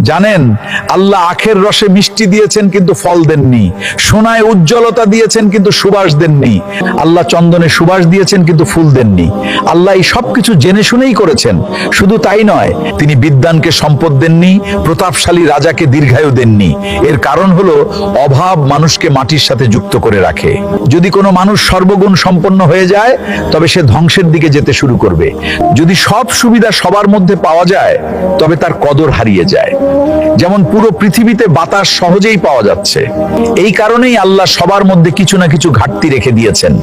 জানেন, আল্লাহ আখের রসে মিষ্টি দিয়েছেন কিন্তু ফল দেননি। সোনায় উজ্জ্বলতা দিয়েছেন কিন্তু সুবাস দেননি। আল্লাহ চন্দনে সুবাস দিয়েছেন কিন্তু ফুল দেননি। আল্লাহ এই সবকিছু জেনে শুনেই করেছেন। শুধু তাই নয়, তিনি বিদ্বানকে সম্পদ দেননি, প্রতাপশালী রাজাকে দীর্ঘায়ু দেননি। এর কারণ হলো অভাব মানুষকে মাটির সাথে যুক্ত করে রাখে। যদি কোনো মানুষ সর্বগুণ সম্পন্ন হয়ে যায়, তবে সে ধ্বংসের দিকে যেতে শুরু করবে। যদি সব সুবিধা সবার মধ্যে পাওয়া যায়, তবে তার কদর হারিয়ে যায়। যেমন পুরো পৃথিবীতে বাতাস সহজেই পাওয়া যাচ্ছে। এই কারণেই আল্লাহ সবার মধ্যে কিছু না কিছু ঘাটতি রেখে দিয়েছেন,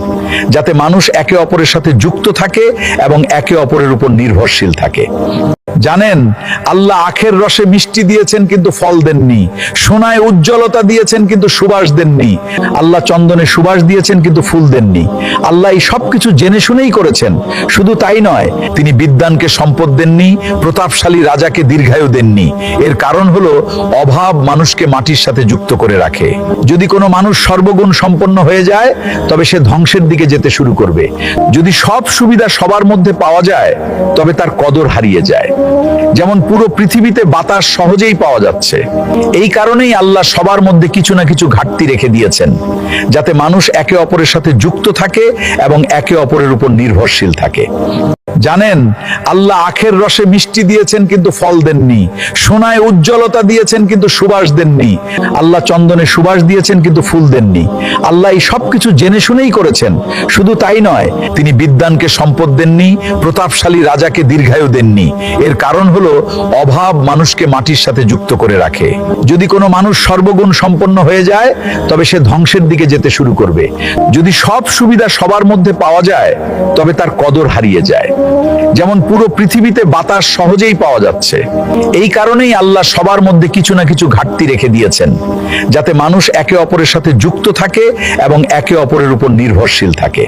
যাতে মানুষ একে অপরের সাথে যুক্ত থাকে এবং একে অপরের উপর নির্ভরশীল থাকে। জানেন, আল্লাহ আখের রসে মিষ্টি দিয়েছেন কিন্তু ফল দেননি। সোনায় উজ্জ্বলতা দিয়েছেন কিন্তু সুবাস দেননি। আল্লাহ চন্দনে সুবাস দিয়েছেন কিন্তু ফুল দেননি। আল্লাহ এই সবকিছু জেনে শুনেই করেছেন। শুধু তাই নয়, তিনি বিদ্বানকে সম্পদ দেননি, প্রতাপশালী রাজাকে দীর্ঘায়ু দেননি। এর কারণ হলো অভাব মানুষকে মাটির সাথে যুক্ত করে রাখে। যদি কোনো মানুষ সর্বগুণ সম্পন্ন হয়ে যায়, তবে সে ধ্বংসের দিকে যেতে শুরু করবে। যদি সব সুবিধা সবার মধ্যে পাওয়া যায়, তবে তার কদর হারিয়ে যায়। যেমন পুরো পৃথিবীতে বাতাস সহজেই পাওয়া যাচ্ছে। এই কারণেই আল্লাহ সবার মধ্যে কিছু না কিছু ঘাটতি রেখে দিয়েছেন, যাতে মানুষ একে অপরের সাথে যুক্ত থাকে এবং একে অপরের উপর নির্ভরশীল থাকে। জানেন, আল্লাহ আখের রসে মিষ্টি দিয়েছেন কিন্তু ফল দেননি। সোনায় উজ্জ্বলতা দিয়েছেন কিন্তু সুবাস দেননি। আল্লাহ চন্দনে সুবাস দিয়েছেন কিন্তু ফুল দেননি। আল্লাহ এই সবকিছু জেনে শুনেই করেছেন। শুধু তাই নয়, তিনি বিদ্বানকে সম্পদ দেননি, প্রতাপশালী রাজাকে দীর্ঘায়ু দেননি। এর কারণ হলো অভাব মানুষকে মাটির সাথে যুক্ত করে রাখে। যদি কোনো মানুষ সর্বগুণ সম্পন্ন হয়ে যায়, তবে সে ধ্বংসের দিকে যেতে শুরু করবে। যদি সব সুবিধা সবার মধ্যে পাওয়া যায়, তবে তার কদর হারিয়ে যায়। যেমন পুরো পৃথিবীতে বাতাস সহজেই পাওয়া যাচ্ছে। এই কারণেই আল্লাহ সবার মধ্যে কিছু না কিছু ঘাটতি রেখে দিয়েছেন, যাতে মানুষ একে অপরের সাথে যুক্ত থাকে এবং একে অপরের উপর নির্ভরশীল থাকে।